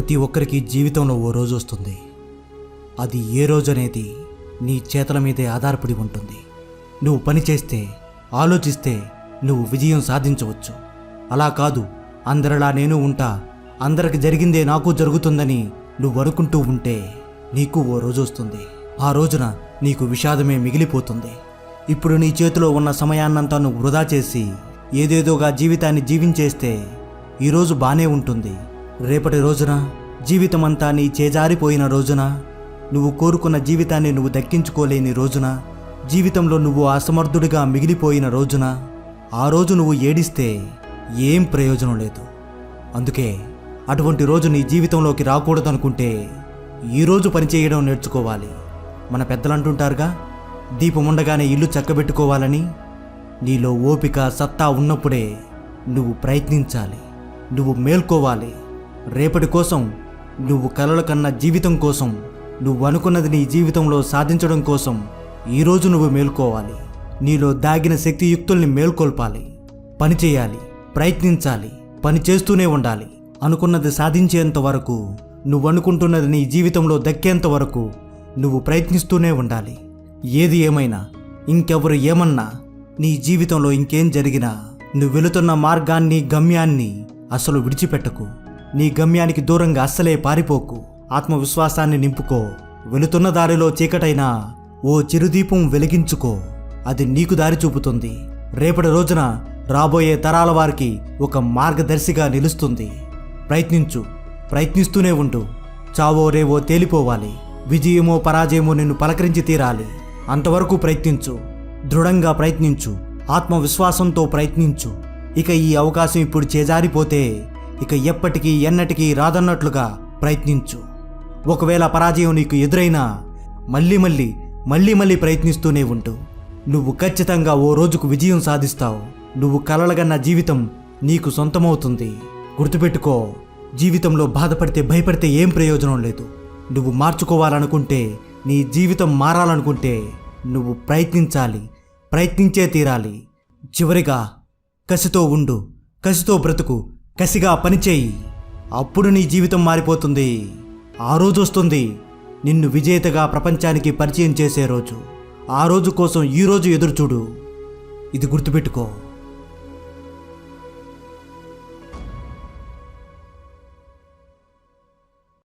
ప్రతి ఒక్కరికి జీవితంలో ఓ రోజు వస్తుంది. అది ఏ రోజు అనేది నీ చేతుల మీదే ఆధారపడి ఉంటుంది. నువ్వు పని చేస్తే, ఆలోచిస్తే నువ్వు విజయం సాధించవచ్చు. అలా కాదు, అందరిలా నేను ఉంటా, అందరికి జరిగిందే నాకు జరుగుతుందని నువ్వు అనుకుంటూ ఉంటే నీకు ఓ రోజు వస్తుంది. ఆ రోజున నీకు విషాదమే మిగిలిపోతుంది. ఇప్పుడు నీ చేతిలో ఉన్న సమయాన్నంతా నువ్వు వృధా చేసి ఏదేదోగా జీవితాన్ని జీవించేస్తే ఈరోజు బానే ఉంటుంది. రేపటి రోజున జీవితమంతా నీ చేజారిపోయిన రోజున, నువ్వు కోరుకున్న జీవితాన్ని నువ్వు దక్కించుకోలేని రోజున, జీవితంలో నువ్వు అసమర్థుడిగా మిగిలిపోయిన రోజున, ఆ రోజు నువ్వు ఏడిస్తే ఏం ప్రయోజనం లేదు. అందుకే అటువంటి రోజు నీ జీవితంలోకి రాకూడదనుకుంటే ఈరోజు పనిచేయడం నేర్చుకోవాలి. మన పెద్దలు అంటుంటారుగా, దీపం ఉండగానే ఇల్లు చక్కబెట్టుకోవాలని. నీలో ఓపిక, సత్తా ఉన్నప్పుడే నువ్వు ప్రయత్నించాలి. నువ్వు మేల్కోవాలి. రేపటి కోసం, నువ్వు కలల కన్న జీవితం కోసం, నువ్వు అనుకున్నది నీ జీవితంలో సాధించడం కోసం ఈరోజు నువ్వు మేల్కోవాలి. నీలో దాగిన శక్తియుక్తుల్ని మేల్కొల్పాలి. పని చేయాలి, ప్రయత్నించాలి, పని చేస్తూనే ఉండాలి. అనుకున్నది సాధించేంత వరకు, నువ్వు అనుకుంటున్నది నీ జీవితంలో దక్కేంత వరకు నువ్వు ప్రయత్నిస్తూనే ఉండాలి. ఏది ఏమైనా, ఇంకెవరు ఏమన్నా, నీ జీవితంలో ఇంకేం జరిగినా నువ్వు వెళుతున్న మార్గాన్ని, గమ్యాన్ని అసలు విడిచిపెట్టకు. నీ గమ్యానికి దూరంగా అస్సలే పారిపోకు. ఆత్మవిశ్వాసాన్ని నింపుకో. వెళుతున్న దారిలో చీకటైనా ఓ చిరుదీపం వెలిగించుకో. అది నీకు దారి చూపుతుంది. రేపటి రోజున రాబోయే తరాల వారికి ఒక మార్గదర్శిగా నిలుస్తుంది. ప్రయత్నించు, ప్రయత్నిస్తూనే ఉండు. చావో రేవో తేలిపోవాలి. విజయమో పరాజయమో నిన్ను పలకరించి తీరాలి. అంతవరకు ప్రయత్నించు. దృఢంగా ప్రయత్నించు. ఆత్మవిశ్వాసంతో ప్రయత్నించు. ఇక ఈ అవకాశం ఇప్పుడు చేజారిపోతే ఇక ఎప్పటికీ ఎన్నటికీ రాదన్నట్లుగా ప్రయత్నించు. ఒకవేళ పరాజయం నీకు ఎదురైనా మళ్ళీ ప్రయత్నిస్తూనే ఉంటూ నువ్వు ఖచ్చితంగా ఓ రోజుకు విజయం సాధిస్తావు. నువ్వు కలలుగన్న జీవితం నీకు సొంతమవుతుంది. గుర్తుపెట్టుకో, జీవితంలో బాధపడితే, భయపడితే ఏం ప్రయోజనం లేదు. నువ్వు మార్చుకోవాలనుకుంటే, నీ జీవితం మారాలనుకుంటే నువ్వు ప్రయత్నించాలి. ప్రయత్నించే తీరాలి. చివరిగా కసితో ఉండు, కసితో బ్రతుకు, కసిగా పనిచేయి. అప్పుడు నీ జీవితం మారిపోతుంది. ఆ రోజు వస్తుంది, నిన్ను విజేతగా ప్రపంచానికి పరిచయం చేసే రోజు. ఆ రోజు కోసం ఈరోజు ఎదురుచూడు. ఇది గుర్తుపెట్టుకో.